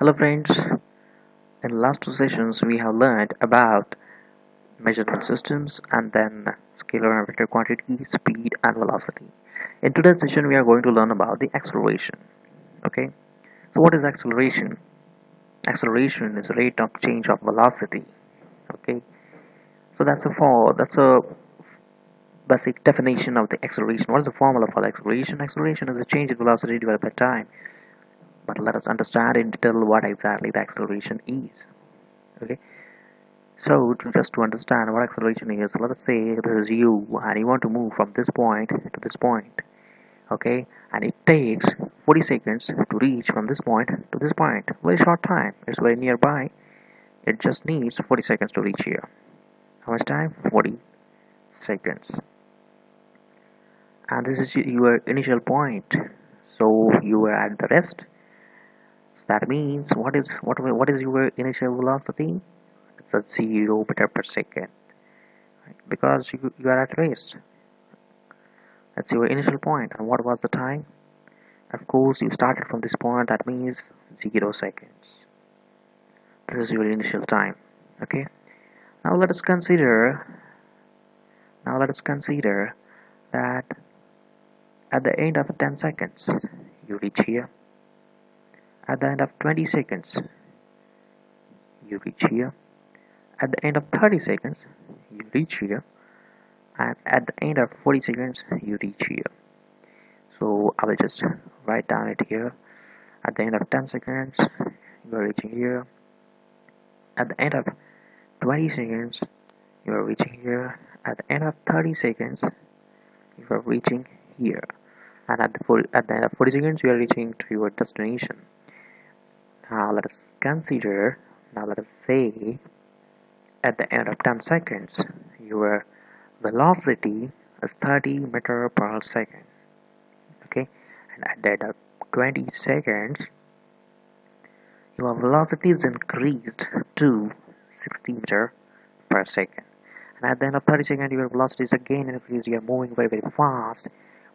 Hello friends, in the last two sessions we have learned about measurement systems and then scalar and vector quantity, speed and velocity. In today's session we are going to learn about the acceleration. Okay, so what is acceleration? Acceleration is the rate of change of velocity. Okay, so that's a basic definition of the acceleration. What is the formula for the acceleration? Acceleration is the change in velocity divided by time. But let us understand in detail what exactly the acceleration is. Okay. So just to understand what acceleration is, let us say this is you and you want to move from this point to this point. Okay, and it takes 40 seconds to reach from this point to this point. Very short time. It's very nearby. It just needs 40 seconds to reach here. How much time? 40 seconds. And this is your initial point. So you are at the rest. So that means what is your initial velocity? It's at 0 meter per second. Because you are at rest. That's your initial point. And what was the time? Of course, you started from this point. That means 0 seconds. This is your initial time. Okay. Now let us consider. That at the end of 10 seconds, you reach here. At the end of 20 seconds, you reach here. At the end of 30 seconds, you reach here. And at the end of 40 seconds, you reach here. So I will just write down it here. At the end of 10 seconds, you are reaching here. At the end of 20 seconds, you are reaching here. At the end of 30 seconds, you are reaching here. And at the end of 40 seconds, you are reaching to your destination. Now let us say at the end of 10 seconds, your velocity is 30 meter per second. Okay, and at the end of 20 seconds, your velocity is increased to 60 meter per second. And at the end of 30 seconds, your velocity is again increased. You are moving very, very fast,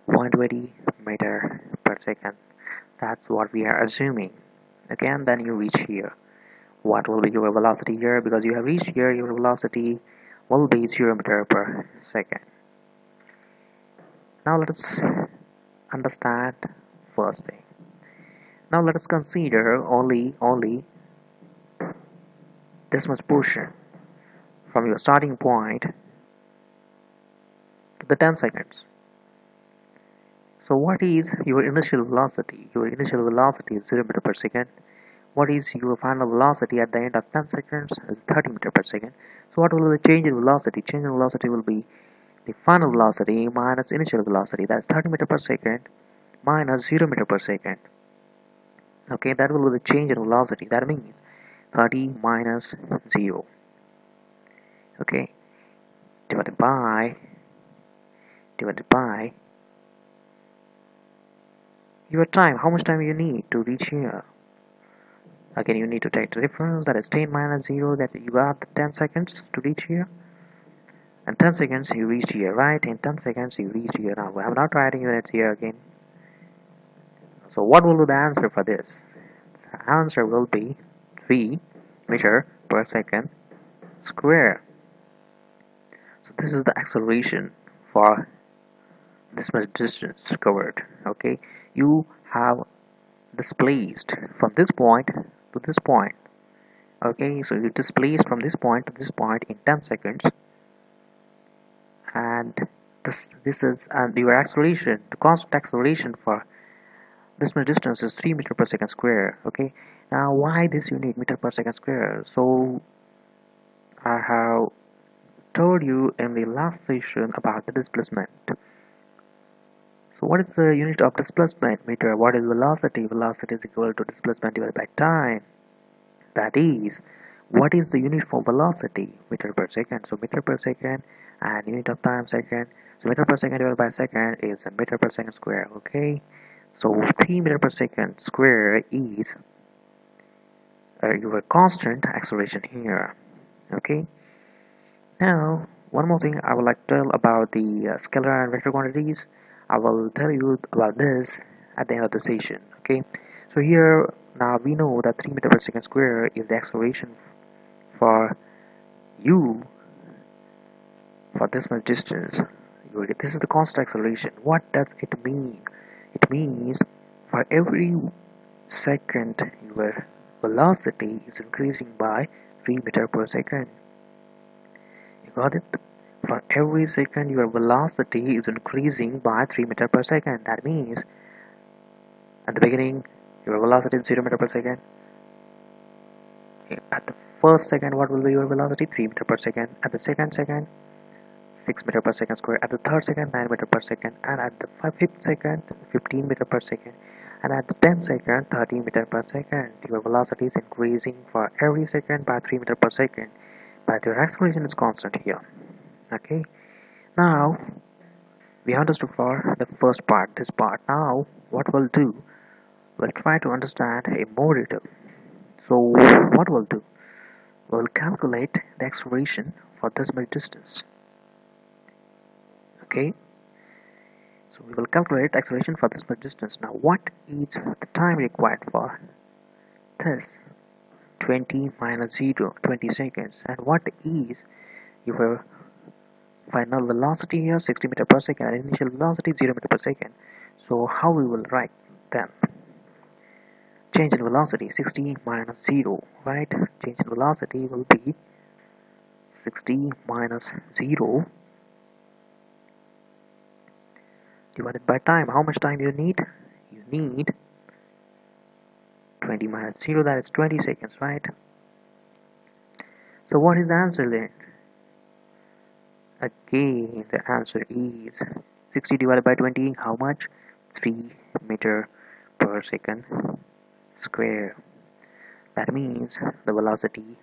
120 meter per second. That's what we are assuming. Okay, and then you reach here. What will be your velocity here? Because you have reached here, your velocity will be 0 meter per second. Now let us understand first thing. Now let us consider only this much portion from your starting point to the 10 seconds. So what is your initial velocity? Your initial velocity is 0 meter per second. What is your final velocity at the end of 10 seconds? Is 30 meter per second. So what will be the change in velocity? Change in velocity will be the final velocity minus initial velocity. That's 30 meter per second minus 0 meter per second. Okay, that will be the change in velocity. That means 30 minus 0. Okay, divided by your time. How much time you need to reach here? Again, you need to take the difference. That is 10 minus 0. That you got 10 seconds to reach here. And 10 seconds you reach here, right? In 10 seconds you reach here. Now I'm not writing units here again. So what will be the answer for this? The answer will be 3 meter per second square. So this is the acceleration for this much distance covered. Okay, you have displaced from this point to this point. Okay, so you displaced from this point to this point in 10 seconds, and this is your acceleration. The constant acceleration for this much distance is 3 meter per second square. Okay, now why this unit meter per second square? So I have told you in the last session about the displacement. So what is the unit of displacement? Meter. What is velocity? Velocity is equal to displacement divided by time. That is, what is the unit for velocity? Meter per second. So meter per second and unit of time second. So meter per second divided by second is a meter per second square. Okay, so 3 meter per second square is your constant acceleration here. Okay, now one more thing I would like to tell about the scalar and vector quantities. I will tell you about this at the end of the session. Okay, so here Now we know that 3 meter per second square is the acceleration for you for this much distance. This is the constant acceleration. What does it mean? It means for every second your velocity is increasing by 3 meter per second. You got it? For every second your velocity is increasing by 3 meter per second. That means at the beginning your velocity is 0 meter per second. At the first second, what will be your velocity? 3 meter per second. At the second 6 meter per second square. At the third second, 9 meter per second. And at the fifth second, 15 meter per second. And at the 10th second, 30 meter per second. Your velocity is increasing for every second by 3 meter per second. But your acceleration is constant here. Okay. Now, we understood for the first part, this part. Now, what we'll do? We'll try to understand in more detail. So, what we'll do? We'll calculate the acceleration for this much distance. Okay, so we will calculate acceleration for this much distance. Now what is the time required for this? 20 minus 0, 20 seconds. And what is your final velocity here? 60 meter per second, and initial velocity 0 meter per second. So how we will write them? Change in velocity 60 minus 0, right? Change in velocity will be 60 minus 0 divided by time. How much time you need? You need 20 minus 0, that is 20 seconds, right? So what is the answer then? Again, the answer is 60 divided by 20, how much? 3 meter per second square. That means the velocity,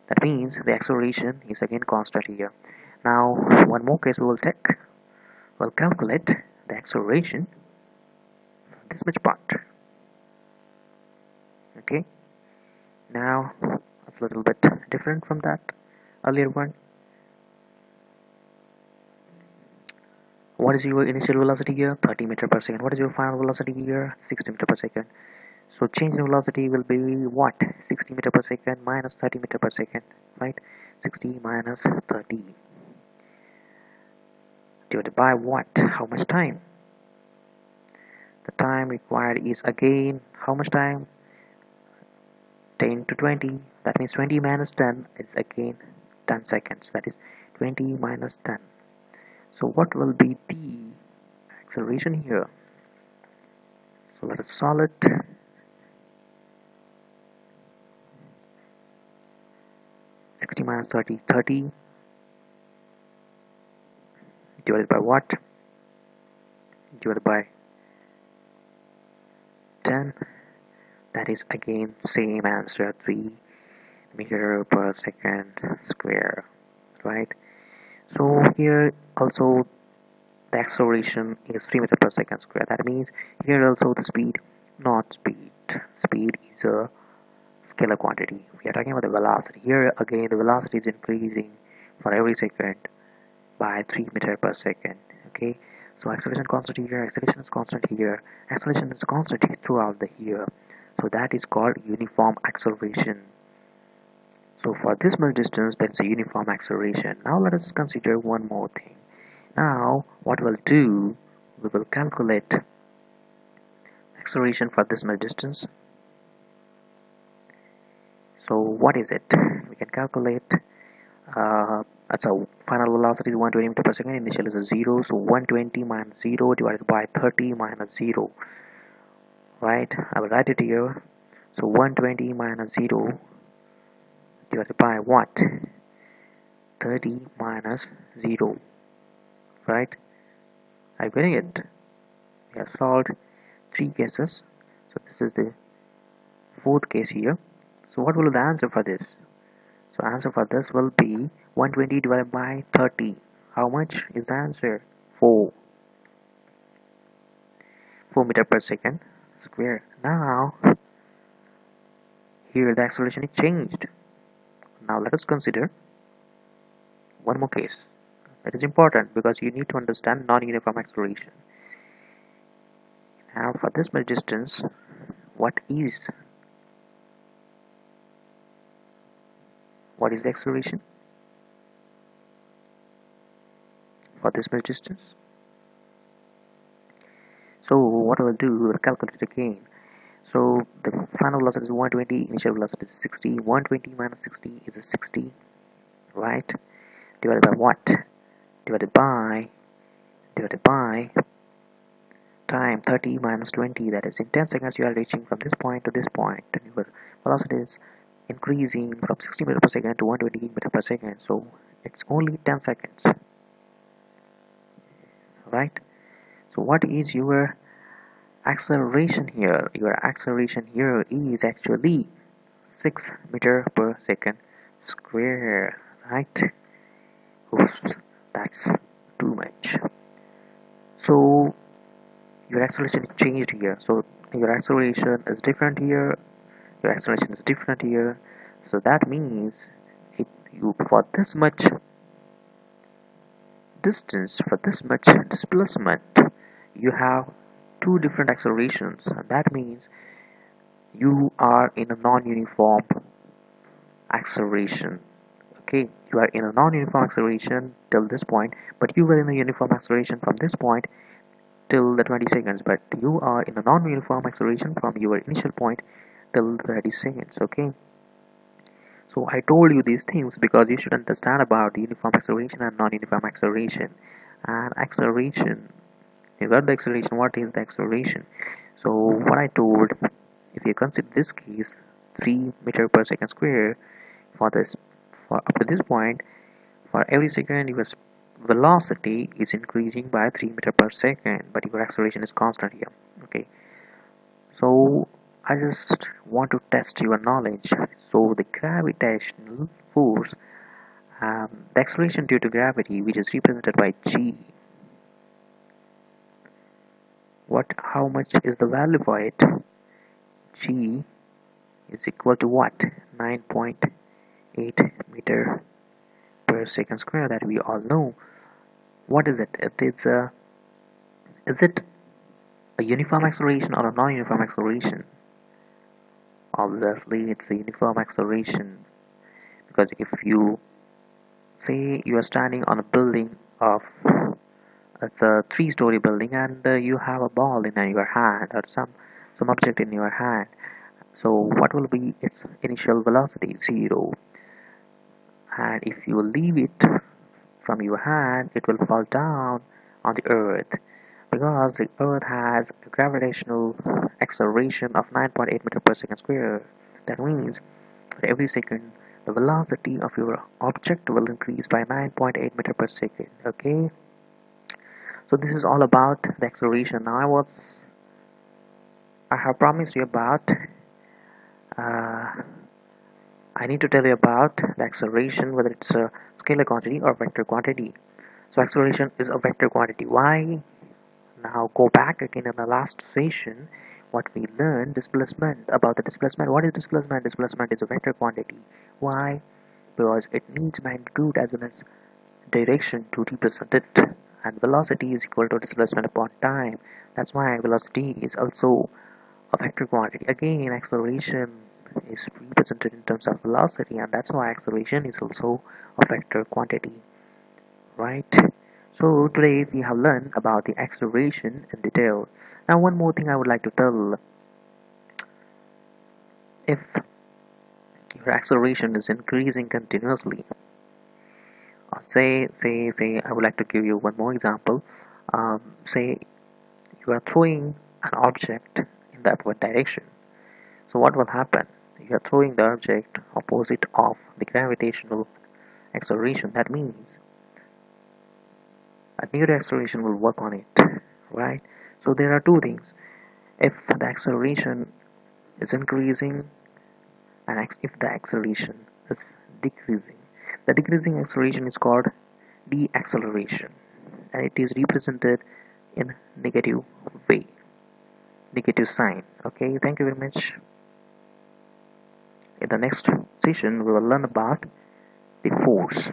that means the acceleration is again constant here. Now, one more case we will take. We'll calculate the acceleration this much part. Okay, now it's a little bit different from that earlier one. What is your initial velocity here? 30 meter per second. What is your final velocity here? 60 meter per second. So change in velocity will be what? 60 meter per second minus 30 meter per second, right? 60 minus 30 divided by what? How much time? The time required is again how much time? 10 to 20. That means 20 minus 10 is again 10 seconds. That is 20 minus 10. So what will be the acceleration here? So let us solve it. Sixty minus 30, 30 divided by what? Divided by 10. That is again same answer, 3 meter per second square, right? So here also the acceleration is 3 meter per second square. That means here also the speed, not speed. Speed is a scalar quantity. We are talking about the velocity. Here again the velocity is increasing for every second by 3 meter per second. Okay, so acceleration constant here, acceleration is constant here, acceleration is constant throughout the here. So that is called uniform acceleration. So for this much distance, that's a uniform acceleration. Now let us consider one more thing. Now what we'll do, we will calculate acceleration for this much distance. So what is it? We can calculate that's a final velocity is 120 meter per second, initial is a 0, so 120 minus 0 divided by 30 minus 0, right? I will write it here. So 120 minus 0 divided by what? 30 minus 0, right? Are you getting it? We have solved 3 cases, so this is the 4th case here. So what will be the answer for this? So answer for this will be 120 divided by 30. How much is the answer? 4 meter per second square. Now here the acceleration is changed. Now let us consider one more case. That is important because you need to understand non-uniform acceleration. Now for this much distance, is what is the acceleration for this much distance? So what we'll do, we'll calculate it again. So the final velocity is 120, initial velocity is 60. 120 minus 60 is a 60, right? Divided by what? Divided by time 30 minus 20, that is in 10 seconds you are reaching from this point to this point, and your velocity is increasing from 60 meters per second to 120 meters per second. So it's only 10 seconds, right? So what is your acceleration here? Your acceleration here is actually 6 meter per second square, right? Oops, that's too much. So your acceleration changed here. So your acceleration is different here. Your acceleration is different here. So that means you for this much distance, for this much displacement, you have two different accelerations, and that means you are in a non-uniform acceleration. Okay, you are in a non-uniform acceleration till this point, but you were in a uniform acceleration from this point till the 20 seconds, but you are in a non-uniform acceleration from your initial point till 30 seconds. Okay, so I told you these things because you should understand about the uniform acceleration and non-uniform acceleration. And acceleration, you got the acceleration, what is the acceleration? So what I told, if you consider this case 3 meter per second square, for this, for up to this point, for every second your velocity is increasing by 3 meter per second, but your acceleration is constant here. Okay, so I just want to test your knowledge. So the gravitational force, the acceleration due to gravity, which is represented by g, how much is the value for it? G is equal to what? 9.8 meter per second square, that we all know. What is it? Is it a uniform acceleration or a non-uniform acceleration? Obviously it's a uniform acceleration, because if you say you are standing on a building of, it's a 3-story building, and you have a ball in your hand, or some object in your hand, so what will be its initial velocity? 0. And if you leave it from your hand, it will fall down on the earth, because the earth has a gravitational acceleration of 9.8 meter per second square. That means for every second the velocity of your object will increase by 9.8 meter per second. Okay, so this is all about the acceleration. Now I have promised you about I need to tell you about the acceleration, whether it's a scalar quantity or vector quantity. So acceleration is a vector quantity. Why? Now go back again in the last session. What we learned, displacement, about the displacement. What is displacement? Displacement is a vector quantity. Why? Because it needs magnitude as well as direction to represent it, and velocity is equal to displacement upon time. That's why velocity is also a vector quantity. Again, acceleration is represented in terms of velocity, and that's why acceleration is also a vector quantity, right? So today we have learned about the acceleration in detail. Now one more thing I would like to tell: if your acceleration is increasing continuously, say I would like to give you one more example. Say you are throwing an object in the upward direction. So what will happen? You are throwing the object opposite of the gravitational acceleration. That means a new acceleration will work on it, right? So there are two things: if the acceleration is increasing, and if the acceleration is decreasing. The decreasing acceleration is called deceleration, and it is represented in negative way, negative sign. Okay, thank you very much. In the next session we will learn about the force.